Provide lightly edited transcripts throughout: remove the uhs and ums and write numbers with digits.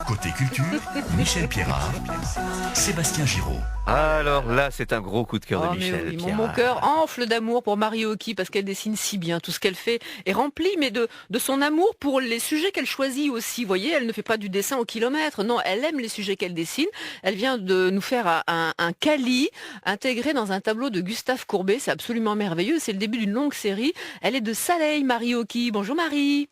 Côté culture, Michel Pierrard, Sébastien Giraud. Alors là, c'est un gros coup de cœur de Michel Oui, Pierrard. mon cœur enfle d'amour pour Marie Hockey parce qu'elle dessine si bien. Tout ce qu'elle fait est rempli, mais de son amour pour les sujets qu'elle choisit aussi. Vous voyez, elle ne fait pas du dessin au kilomètre. Non, elle aime les sujets qu'elle dessine. Elle vient de nous faire un Cali intégré dans un tableau de Gustave Courbet. C'est absolument merveilleux. C'est le début d'une longue série. Elle est de Saleil, Marie Hockey. Bonjour Marie.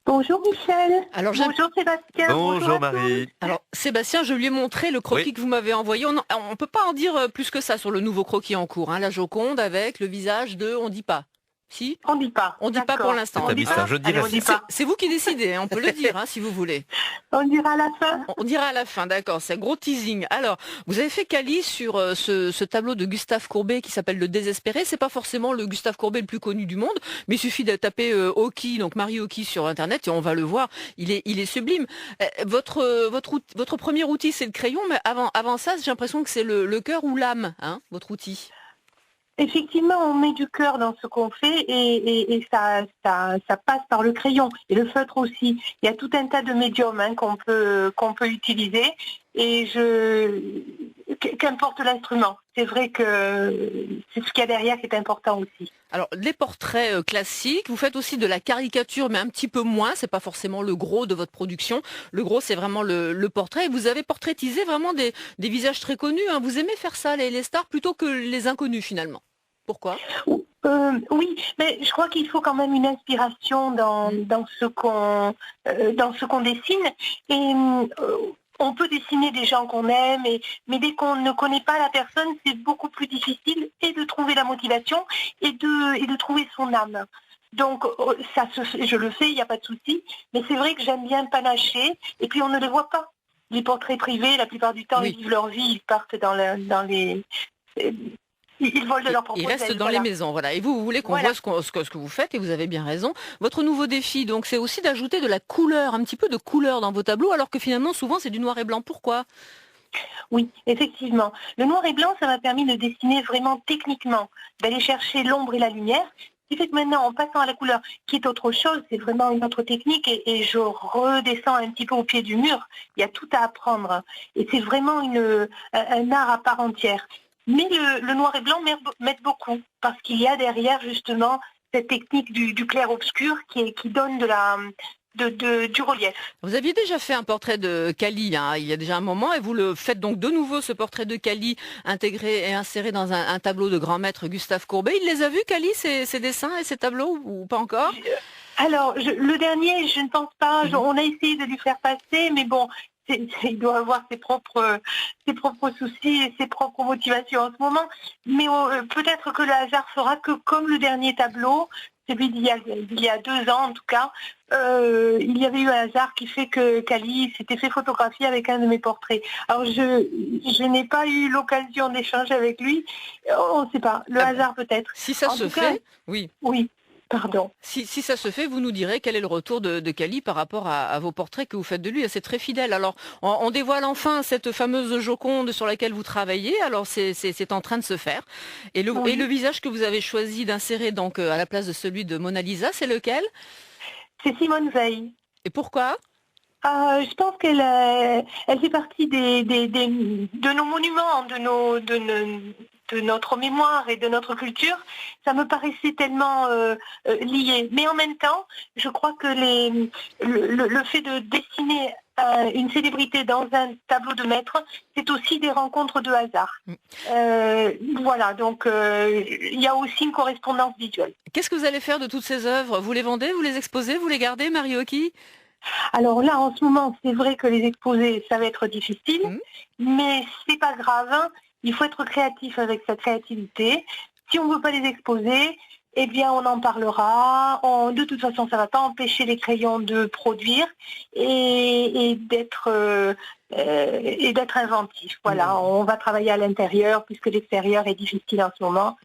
Bonjour Michel. Alors, bonjour Sébastien. Bonjour à Marie. Alors Sébastien, je lui ai montré le croquis Oui. que vous m'avez envoyé. On ne peut pas en dire plus que ça sur le nouveau croquis en cours. La Joconde avec le visage de... On dit pas. Si ? On dit pas. On dit pas pour l'instant. C'est un mystère, je dirais. Allez, on dit pas. C'est vous qui décidez, on peut le dire si vous voulez. On dira à la fin. On dira à la fin, d'accord, c'est un gros teasing. Alors, vous avez fait Cali sur ce tableau de Gustave Courbet qui s'appelle Le Désespéré. C'est pas forcément le Gustave Courbet le plus connu du monde, mais il suffit de taper Hockey, donc Marie Hockey sur Internet et on va le voir, il est sublime. Votre premier outil, c'est le crayon, mais avant ça, j'ai l'impression que c'est le cœur ou l'âme, votre outil. Effectivement, on met du cœur dans ce qu'on fait et ça passe par le crayon et le feutre aussi. Il y a tout un tas de médiums qu'on peut utiliser et qu'importe l'instrument. C'est vrai que c'est ce qu'il y a derrière qui est important aussi. Alors, les portraits classiques, vous faites aussi de la caricature, mais un petit peu moins. C'est pas forcément le gros de votre production. Le gros, c'est vraiment le portrait. Et vous avez portraitisé vraiment des visages très connus. Vous aimez faire ça, les stars, plutôt que les inconnus, finalement. Pourquoi ? Oui, mais je crois qu'il faut quand même une inspiration dans ce qu'on dessine. Et on peut dessiner des gens qu'on aime, mais dès qu'on ne connaît pas la personne, c'est beaucoup plus difficile et de trouver la motivation et de trouver son âme. Donc ça je le fais, il n'y a pas de souci. Mais c'est vrai que j'aime bien panacher et puis on ne les voit pas. Les portraits privés, la plupart du temps, Oui. Ils vivent leur vie, ils partent dans les... Ils volent de leur propre Il reste aile, dans les maisons, voilà. Et vous voulez qu'on voit ce que vous faites, et vous avez bien raison. Votre nouveau défi, donc, c'est aussi d'ajouter de la couleur, un petit peu de couleur dans vos tableaux, alors que finalement, souvent, c'est du noir et blanc. Pourquoi ? Oui, effectivement. Le noir et blanc, ça m'a permis de dessiner vraiment techniquement, d'aller chercher l'ombre et la lumière. Ce qui fait que maintenant, en passant à la couleur, qui est autre chose, c'est vraiment une autre technique, et je redescends un petit peu au pied du mur. Il y a tout à apprendre. Et c'est vraiment un art à part entière. Mais le noir et blanc m'aide beaucoup, parce qu'il y a derrière justement cette technique du clair-obscur qui donne du relief. Vous aviez déjà fait un portrait de Cali, il y a déjà un moment, et vous le faites donc de nouveau, ce portrait de Cali, intégré et inséré dans un tableau de grand maître Gustave Courbet. Il les a vus, Cali, ces dessins et ces tableaux, ou pas encore ? Alors, le dernier, je ne pense pas. On a essayé de lui faire passer, mais bon, il doit avoir ses propres soucis et ses propres motivations en ce moment. Mais peut-être que le hasard fera que, comme le dernier tableau, celui d'il y a 2 ans en tout cas, il y avait eu un hasard qui fait que Cali s'était fait photographier avec un de mes portraits. Alors je n'ai pas eu l'occasion d'échanger avec lui. On ne sait pas. Le hasard peut-être. Si ça se fait, oui. Oui. Pardon. Si ça se fait, vous nous direz quel est le retour de Cali par rapport à vos portraits que vous faites de lui. C'est très fidèle. Alors, on dévoile enfin cette fameuse Joconde sur laquelle vous travaillez. Alors, c'est en train de se faire. Et le visage que vous avez choisi d'insérer donc à la place de celui de Mona Lisa, c'est lequel ? C'est Simone Veil. Et pourquoi ? Je pense elle fait partie de nos monuments, de notre mémoire et de notre culture. Ça me paraissait tellement lié. Mais en même temps, je crois que le fait de dessiner une célébrité dans un tableau de maître, c'est aussi des rencontres de hasard. Voilà, donc il y a aussi une correspondance visuelle. Qu'est-ce que vous allez faire de toutes ces œuvres ? Vous les vendez, vous les exposez, vous les gardez, Marie Hockey ? Alors là, en ce moment, c'est vrai que les exposer, ça va être difficile, mais c'est pas grave. Il faut être créatif avec sa créativité. Si on ne veut pas les exposer, eh bien, on en parlera. De toute façon, ça ne va pas empêcher les crayons de produire et d'être inventif. Voilà, on va travailler à l'intérieur puisque l'extérieur est difficile en ce moment.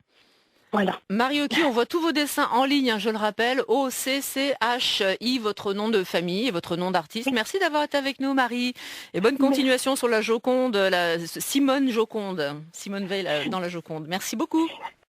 Voilà. Marie Hockey, on voit tous vos dessins en ligne, je le rappelle, OCCHI, votre nom de famille et votre nom d'artiste. Merci d'avoir été avec nous, Marie. Et bonne continuation sur la Joconde, Simone Veil dans la Joconde. Merci beaucoup.